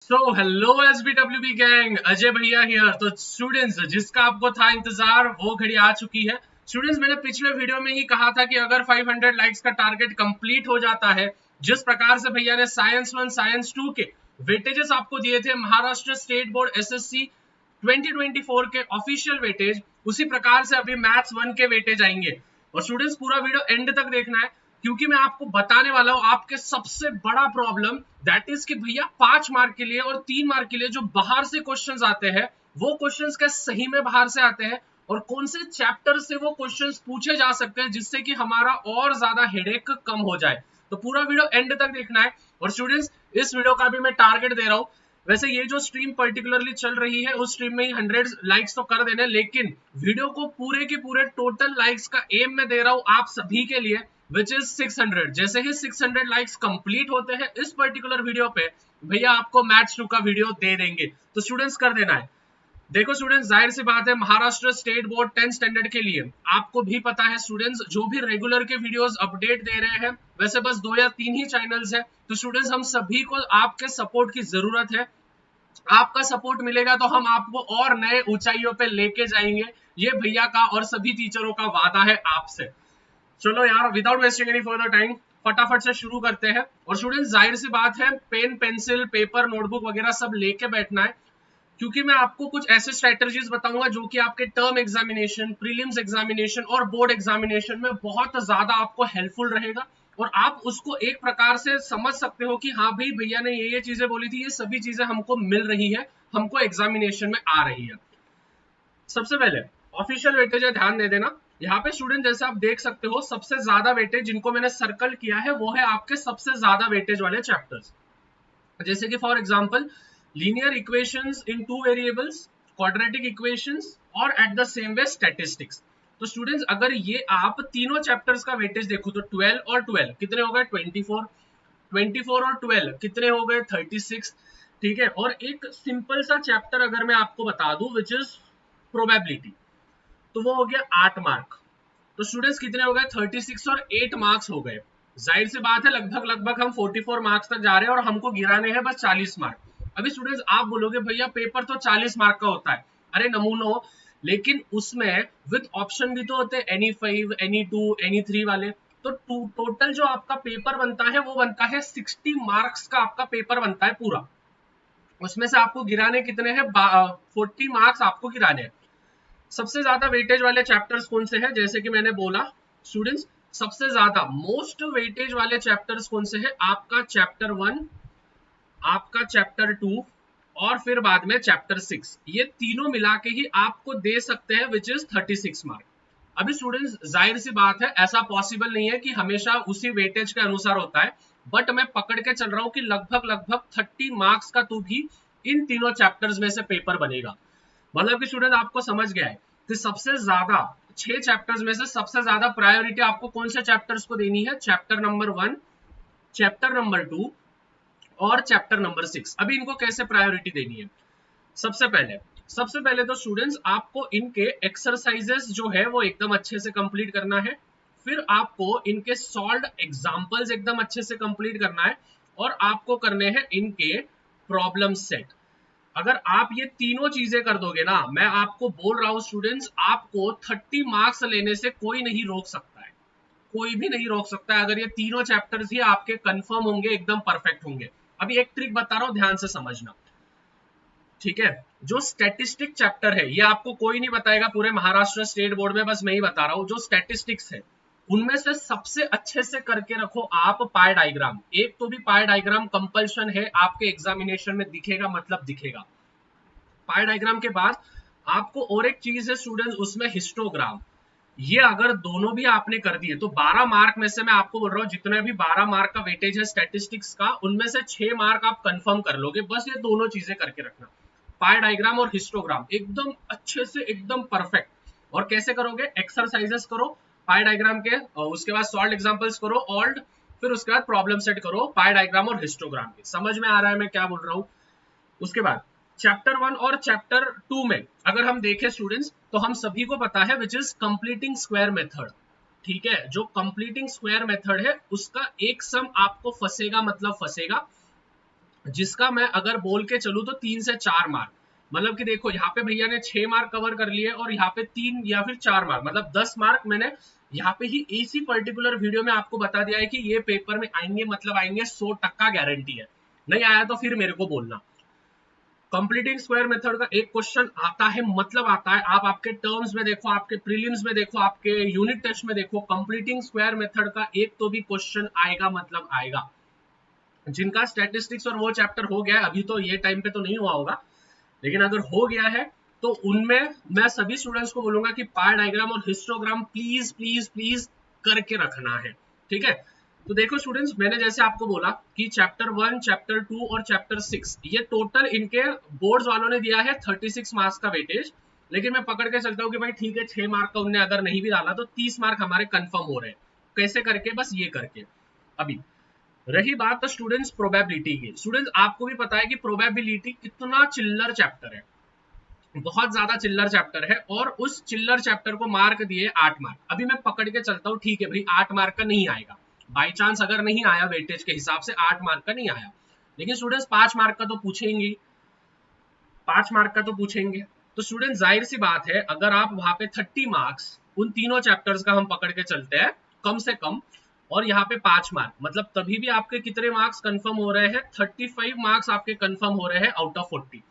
So hello SBWB gang, Ajay भैया here. तो students, जिसका आपको था इंतजार वो घड़ी आ चुकी है। स्टूडेंट्स, मैंने पिछले वीडियो में ही कहा था कि अगर 500 लाइक्स का टारगेट कंप्लीट हो जाता है, जिस प्रकार से भैया ने साइंस 1 साइंस 2 के वेटेजेस आपको दिए थे, महाराष्ट्र स्टेट बोर्ड SSC 2024 के ऑफिशियल वेटेज, उसी प्रकार से अभी मैथ्स 1 के वेटेज आएंगे। और स्टूडेंट्स, पूरा वीडियो एंड तक देखना है, क्योंकि मैं आपको बताने वाला हूं आपके सबसे बड़ा प्रॉब्लम, दैट इज कि भैया 5 मार्क के लिए और 3 मार्क के लिए जो बाहर से क्वेश्चंस आते हैं, वो क्वेश्चंस क्या सही में बाहर से आते हैं, और कौन से चैप्टर से वो क्वेश्चंस पूछे जा सकते हैं, जिससे कि हमारा और ज्यादा हेडेक कम हो जाए। तो पूरा वीडियो एंड तक देखना है। और स्टूडेंट्स, इस वीडियो का भी मैं टारगेट दे रहा हूं। वैसे ये जो स्ट्रीम पर्टिकुलरली चल रही है, उस स्ट्रीम में ही 100 लाइक्स तो कर देने, लेकिन वीडियो को पूरे के पूरे टोटल लाइक्स का एम मैं दे रहा हूं आप सभी के लिए, विच इज 600। जैसे ही 600 लाइक्स कंप्लीट होते हैं इस पर्टिकुलर वीडियो पे, भैया आपको मैथ्स 2 का वीडियो दे देंगे। तो स्टूडेंट्स, कर देना है। देखो स्टूडेंट्स, जाहिर सी बात है, Maharashtra state board 10th standard के लिए आपको भी पता है स्टूडेंट्स, जो भी रेगुलर के वीडियोस अपडेट दे रहे हैं, वैसे बस 2 या 3 ही चैनल्स है। तो स्टूडेंट्स, हम सभी को आपके सपोर्ट की जरूरत है। आपका सपोर्ट मिलेगा तो हम आपको और नए ऊंचाइयों पे लेके जाएंगे। ये भैया का और सभी टीचरों का वादा है आपसे। चलो यार, without wasting any further time, फटाफट से शुरू करते हैं। और स्टूडेंट्स, जाहिर सी बात है, पेन पेंसिल पेपर नोटबुक वगैरह सब लेके बैठना है, क्योंकि मैं आपको कुछ ऐसे स्ट्रेटजीज बताऊंगा जो कि आपके टर्म एग्जामिनेशन, प्रीलिम्स एग्जामिनेशन और बोर्ड एग्जामिनेशन में बहुत ज्यादा आपको हेल्पफुल रहेगा। और आप उसको एक प्रकार से समझ सकते हो कि हाँ भाई, भैया ने ये चीजें बोली थी, ये सभी चीजें हमको मिल रही है, हमको एग्जामिनेशन में आ रही है। सबसे पहले ऑफिशियल वेटेज है, ध्यान दे देना। यहाँ पे स्टूडेंट, जैसे आप देख सकते हो, सबसे ज्यादा वेटेज जिनको मैंने सर्कल किया है वो है आपके सबसे ज्यादा वेटेज वाले चैप्टर्स। जैसे कि for example, linear equations in 2 variables, quadratic equations और at the same way statistics. तो स्टूडेंट्स, अगर ये आप तीनों चैप्टर्स का वेटेज देखो तो 12 और 12 कितने हो गए? 24। 24 और 12 कितने हो गए? 36। ठीक है। और एक सिंपल सा चैप्टर अगर मैं आपको बता दूं, विच इज प्रोबेबिलिटी, तो वो हो गया 8 मार्क। तो स्टूडेंट्स, कितने हो गए? 36 और 8 मार्क्स हो गए। जाहिर सी बात है, लगभग लगभग हम 44 मार्क्स तक जा रहे हैं और हमको गिराने हैं बस 40 मार्क। अभी स्टूडेंट्स, आप बोलोगे भैया पेपर तो 40 मार्क का होता है। अरे नमूनो, लेकिन उसमें विद ऑप्शन भी तो होते हैं, एनी 5, एनी 2, एनी 3 वाले। तो टोटल जो आपका पेपर बनता है वो बनता है 60 मार्क्स का, आपका पेपर बनता है पूरा। उसमें से आपको गिराने कितने हैं? 40 मार्क्स आपको गिराने हैं। सबसे ज्यादा वेटेज वाले चैप्टर्स कौन से हैं? जैसे कि मैंने बोला स्टूडेंट्स, सबसे ज्यादा मोस्ट वेटेज वाले चैप्टर्स कौन से हैं? आपका चैप्टर 1, आपका चैप्टर 2 और फिर बाद में चैप्टर 6। ये तीनों मिला के ही आपको दे सकते हैं, विच इज 36 मार्क। अभी स्टूडेंट्स, जाहिर सी बात है, ऐसा पॉसिबल नहीं है कि हमेशा उसी वेटेज के अनुसार होता है, बट मैं पकड़ के चल रहा हूं कि लगभग लगभग 30 मार्क्स का तो भी इन तीनों चैप्टर्स में से पेपर बनेगा। मतलब कि स्टूडेंट, आपको समझ गया है कि सबसे ज्यादा 6 चैप्टर्स में से सबसे ज्यादा प्रायोरिटी आपको कौन से चैप्टर्स को देनी है? चैप्टर नंबर 1, चैप्टर नंबर 2 और चैप्टर नंबर 6। अभी इनको कैसे प्रायोरिटी देनी है? सबसे पहले तो स्टूडेंट्स, आपको इनके एक्सरसाइजेस जो है वो एकदम अच्छे से कंप्लीट करना है। फिर आपको इनके सॉल्व्ड एग्जांपल्स एकदम अच्छे से कंप्लीट करना है, और आपको करने हैं इनके प्रॉब्लम सेट। अगर आप ये तीनों चीजें कर दोगे ना, मैं आपको बोल रहा हूं स्टूडेंट्स, आपको 30 मार्क्स लेने से कोई नहीं रोक सकता है, कोई भी नहीं रोक सकता है, अगर ये तीनों चैप्टर्स ही आपके कंफर्म होंगे, एकदम परफेक्ट होंगे। अभी एक ट्रिक बता रहा हूं, ध्यान से समझना, ठीक है? जो स्टैटिस्टिक चैप्टर है, ये आपको कोई नहीं बताएगा पूरे महाराष्ट्र स्टेट बोर्ड में, बस मैं ही बता रहा हूं। जो स्टैटिस्टिक्स है, उनमें से सबसे अच्छे से करके रखो आप पाई डायग्राम। एक तो भी पाई डायग्राम कंपल्शन है, आपके एग्जामिनेशन में दिखेगा, मतलब दिखेगा। पाई डायग्राम के बाद आपको और एक चीज है स्टूडेंट्स, उसमें हिस्टोग्राम। ये अगर दोनों भी आपने कर दिए तो 12 मार्क में से, मैं आपको बोल रहा हूँ, जितने भी 12 मार्क का वेटेज है स्टैटिस्टिक्स का, उनमें से 6 मार्क आप कंफर्म कर लोगे। बस ये दोनों चीजें करके रखना, पाई डायग्राम और हिस्टोग्राम, एकदम अच्छे से, एकदम परफेक्ट। और कैसे करोगे? एक्सरसाइजेस करो पाई डायग्राम के, और उसके बाद सॉल्व एग्जांपल्स करो ऑल्ड, फिर उसके बाद प्रॉब्लम सेट करो पाई डायग्राम और हिस्टोग्राम के। समझ में आ रहा है मैं क्या बोल रहा हूँ? उसके बाद चैप्टर 1 और चैप्टर 2 में अगर हम देखें स्टूडेंट्स, तो हम सभी को पता है which is completing square method. ठीक है, जो कंप्लीटिंग स्क्वायर मेथड है उसका एक सम आपको फंसेगा, मतलब फंसेगा, जिसका मैं अगर बोल के चलूँ तो 3 से 4 मार्क, मतलब कि देखो यहाँ पे भैया ने 6 मार्क कवर कर लिए और यहाँ पे 3 या फिर 4 मार्क, मतलब 10 मार्क मैंने यहाँ पे ही इसी पर्टिकुलर वीडियो में आपको बता दिया है कि ये पेपर में आएंगे, मतलब आएंगे, 100% गारंटी है। नहीं आया तो फिर मेरे को बोलना। कंप्लीटिंग स्क्वायर मेथड का एक क्वेश्चन आता है, मतलब आता है, आप आपके टर्म्स में देखो, आपके प्रीलिम्स में देखो, आपके यूनिट टेस्ट में देखो, कंप्लीटिंग स्क्वायर मेथड का एक तो भी क्वेश्चन आएगा, मतलब आएगा। जिनका स्टैटिस्टिक्स और वो चैप्टर हो गया है, अभी तो ये टाइम पे तो नहीं हुआ होगा, लेकिन अगर हो गया है तो उनमें मैं सभी स्टूडेंट्स को बोलूंगा कि पार डायग्राम और हिस्टोग्राम प्लीज प्लीज प्लीज करके रखना है, ठीक है। तो देखो स्टूडेंट्स, मैंने जैसे आपको बोला कि चैप्टर 1, चैप्टर 2 और चैप्टर 6 ये टोटल इनके बोर्ड्स वालों ने दिया है 36 मार्क्स का वेटेज, लेकिन मैं पकड़ के चलता हूँ कि भाई ठीक है 6 मार्क का उनने अगर नहीं भी डाला तो 30 मार्क हमारे कंफर्म हो रहे हैं। कैसे करके? बस ये करके। अभी रही बात स्टूडेंट्स प्रोबेबिलिटी की, स्टूडेंट्स आपको भी पता है कि प्रोबेबिलिटी कितना चिल्लर चैप्टर है, बहुत ज्यादा चिल्लर चैप्टर है, और उस चिल्लर चैप्टर को मार्क दिए 8 मार्क। अभी मैं पकड़ के चलता हूँ, ठीक है भाई 8 मार्क का नहीं आएगा, बाई चांस अगर नहीं आया वेटेज के हिसाब से 8 मार्क का नहीं आया, लेकिन स्टूडेंट्स 5 मार्क का तो पूछेंगे, 5 मार्क का तो पूछेंगे। तो स्टूडेंट जाहिर सी बात है, अगर आप वहां पे 30 मार्क्स उन तीनों चैप्टर्स का हम पकड़ के चलते हैं कम से कम, और यहाँ पे 5 मार्क, मतलब तभी भी आपके कितने मार्क्स कंफर्म हो रहे हैं? 35 मार्क्स आपके कंफर्म हो रहे हैं आउट ऑफ 40।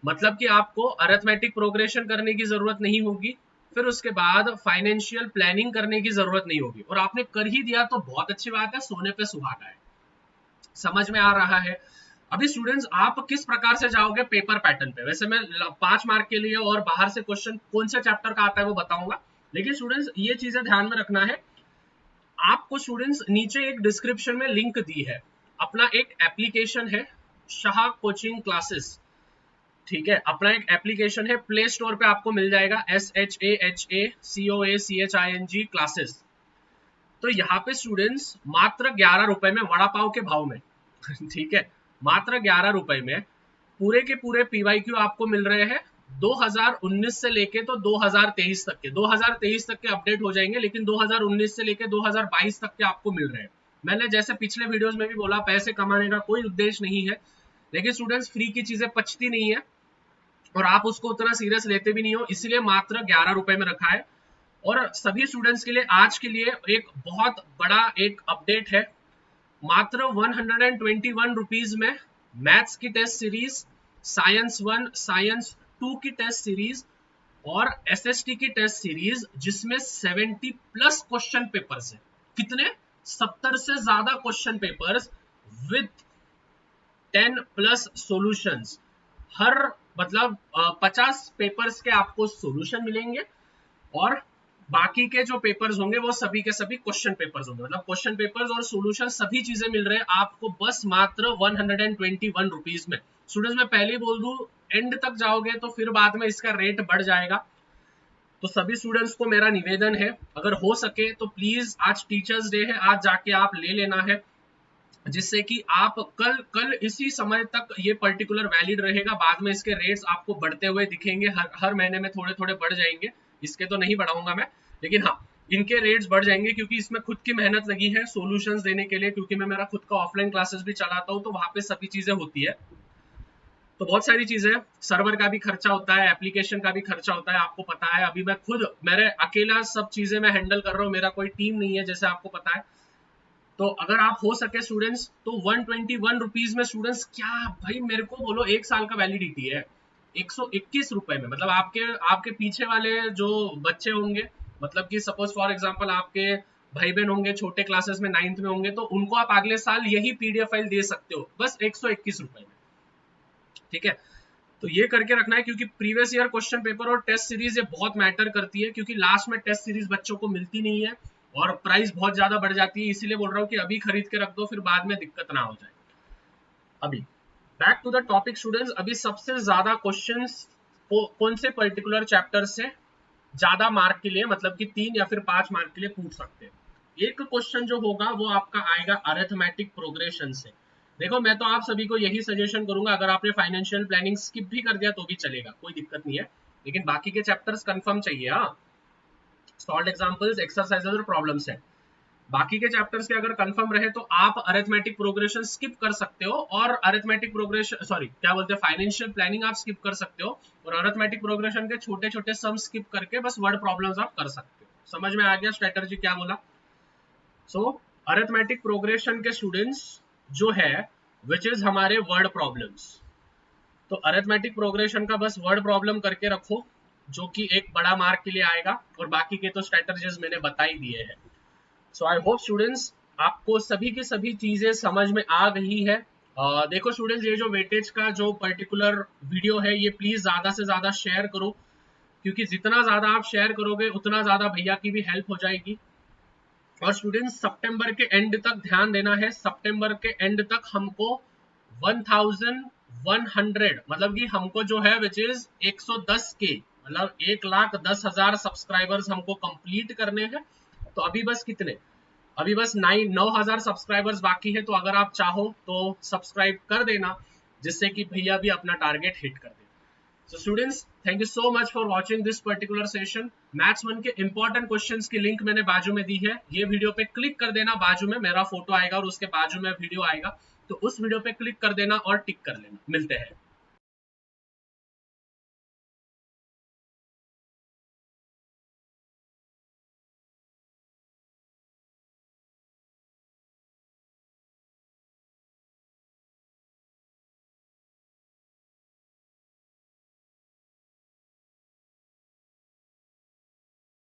मतलब कि आपको अरिथमेटिक प्रोग्रेशन करने की जरूरत नहीं होगी, फिर उसके बाद फाइनेंशियल प्लानिंग करने की जरूरत नहीं होगी, और आपने कर ही दिया तो बहुत अच्छी बात है, सोने पे सुहागा है। समझ में आ रहा है? अभी स्टूडेंट्स आप किस प्रकार से जाओगे पेपर पैटर्न पे, वैसे मैं 5 मार्क के लिए और बाहर से क्वेश्चन कौन से चैप्टर का आता है वो बताऊंगा, लेकिन स्टूडेंट्स ये चीजें ध्यान में रखना है। आपको स्टूडेंट्स नीचे एक डिस्क्रिप्शन में लिंक दी है, अपना एक एप्लीकेशन है शाह कोचिंग क्लासेस, ठीक है, अपना एक एप्लीकेशन है, प्ले स्टोर पे आपको मिल जाएगा, SHAHACOACHING क्लासेस। तो यहाँ पे स्टूडेंट्स मात्र 11 रुपए में, वड़ा पाव के भाव में ठीक है, मात्र 11 रुपए में पूरे के पूरे PYQ आपको मिल रहे हैं 2019 से लेके तो 2023 तक के, 2023 तक के अपडेट हो जाएंगे, लेकिन 2019 से लेके 2022 तक के आपको मिल रहे हैं। मैंने जैसे पिछले वीडियोस में भी बोला, पैसे कमाने का कोई उद्देश्य नहीं है, लेकिन स्टूडेंट्स फ्री की चीजें पचती नहीं है और आप उसको उतना सीरियस लेते भी नहीं हो, इसलिए मात्र 11 रुपए में रखा है। और सभी स्टूडेंट्स के लिए आज के लिए एक बहुत बड़ा एक अपडेट है, मात्र 121 रुपीज में मैथ्स की टेस्ट सीरीज, साइंस 1, साइंस 2 की टेस्ट सीरीज और SST की टेस्ट सीरीज, जिसमें 70 प्लस क्वेश्चन पेपर्स है। कितने? 70 से ज्यादा question papers with 10 plus solutions. हर मतलब 50 पेपर्स के आपको सॉल्यूशन मिलेंगे, और बाकी के जो पेपर्स होंगे वो सभी के सभी क्वेश्चन पेपर्स होंगे, मतलब क्वेश्चन पेपर्स और सॉल्यूशन सभी चीजें मिल रहे हैं आपको बस मात्र 121 रुपीज में। स्टूडेंट्स मैं पहले बोल दूं, एंड तक जाओगे तो फिर बाद में इसका रेट बढ़ जाएगा। तो सभी स्टूडेंट्स को मेरा निवेदन है, अगर हो सके तो प्लीज, आज टीचर्स डे है, आज जाके आप ले लेना है, जिससे कि आप कल इसी समय तक ये पर्टिकुलर वैलिड रहेगा। बाद में इसके रेट्स आपको बढ़ते हुए दिखेंगे, हर महीने में थोड़े थोड़े बढ़ जाएंगे, इसके तो नहीं बढ़ाऊंगा मैं, लेकिन हाँ इनके रेट्स बढ़ जाएंगे, क्योंकि इसमें खुद की मेहनत लगी है सॉल्यूशंस देने के लिए, क्योंकि मैं मेरा खुद का ऑफलाइन क्लासेस भी चलाता हूँ, तो वहां पे सभी चीजें होती है, तो बहुत सारी चीजें, सर्वर का भी खर्चा होता है, एप्लीकेशन का भी खर्चा होता है, आपको पता है। अभी मैं खुद मेरे अकेला सब चीजें मैं हैंडल कर रहा हूँ, मेरा कोई टीम नहीं है जैसे आपको पता है। तो अगर आप हो सके स्टूडेंट्स तो 121 रुपीज में स्टूडेंट्स, क्या भाई मेरे को बोलो, एक साल का वैलिडिटी है 121 रुपए में, मतलब आपके पीछे वाले जो बच्चे होंगे, मतलब कि सपोज फॉर एग्जांपल आपके भाई बहन होंगे छोटे क्लासेस में 9th में होंगे, तो उनको आप अगले साल यही PDF फाइल दे सकते हो बस 121 रुपए में, ठीक है। तो ये करके रखना है, क्योंकि प्रीवियस ईयर क्वेश्चन पेपर और टेस्ट सीरीज ये बहुत मैटर करती है, क्योंकि लास्ट में टेस्ट सीरीज बच्चों को मिलती नहीं है और प्राइस बहुत ज्यादा बढ़ जाती है, इसीलिए बोल रहा हूँ कि अभी खरीद के रख दो, फिर बाद में दिक्कत ना हो जाए। अभी back to the topic students, अभी सबसे ज्यादा क्वेश्चंस कौन से पर्टिकुलर चैप्टर से ज्यादा मार्क के लिए, मतलब कि 3 या फिर 5 मार्क के लिए पूछ सकते हैं। एक क्वेश्चन जो होगा वो आपका आएगा अरिथमेटिक प्रोग्रेशन से। देखो मैं तो आप सभी को यही सजेशन करूंगा, अगर आपने फाइनेंशियल प्लानिंग स्किप भी कर दिया तो भी चलेगा, कोई दिक्कत नहीं है, लेकिन बाकी के चैप्टर्स कंफर्म चाहिए। हाँ, सॉल्व एग्जांपल्स, एक्सरसाइजेस और प्रॉब्लम सेट। बाकी के चैप्टर्स के अगर कंफर्म रहे तो आप अरिथमेटिक प्रोग्रेशन स्किप कर सकते हो, और अरिथमेटिक प्रोग्रेशन क्या बोलते हैं फाइनेंशियल प्लानिंग आप स्किप कर सकते हो, और अरिथमेटिक प्रोग्रेशन के छोटे छोटे सम स्किप करके बस वर्ड प्रॉब्लम्स आप कर सकते हो। समझ में आ गया स्ट्रेटजी क्या बोला? सो अरिथमेटिक प्रोग्रेशन के स्टूडेंट्स जो है विच इज हमारे वर्ड प्रॉब्लम्स, तो अरिथमेटिक प्रोग्रेशन का बस वर्ड प्रॉब्लम करके रखो जो कि एक बड़ा मार्क के लिए आएगा, और बाकी के तो स्ट्रेटजीज मैंने बता ही दिए हैं। सो आई होप स्टूडेंट्स आपको सभी की सभी चीजें समझ में आ गई है। देखो स्टूडेंट्स, ये जो वेटेज का जो पर्टिकुलर वीडियो है ये प्लीज ज्यादा से ज्यादा शेयर करो, क्योंकि जितना ज्यादा आप शेयर करोगे उतना ज्यादा भैया की भी हेल्प हो जाएगी। और स्टूडेंट्स सितंबर के एंड तक ध्यान देना है, सितंबर के एंड तक हमको 1100 मतलब कि हमको जो है विच इज 110 के मतलब 1,10,000 सब्सक्राइबर्स हमको कंप्लीट करने हैं। तो अभी बस कितने, अभी बस 9,000 सब्सक्राइबर्स बाकी है, तो अगर आप चाहो तो सब्सक्राइब कर देना जिससे कि भैया भी अपना टारगेट हिट कर दे। So students, thank you so much for watching this particular session. Maths 1 के इंपॉर्टेंट क्वेश्चंस की लिंक मैंने बाजू में दी है, ये वीडियो पे क्लिक कर देना, बाजू में मेरा फोटो आएगा और उसके बाजू में वीडियो आएगा, तो उस वीडियो पे क्लिक कर देना और टिक कर लेना। मिलते हैं।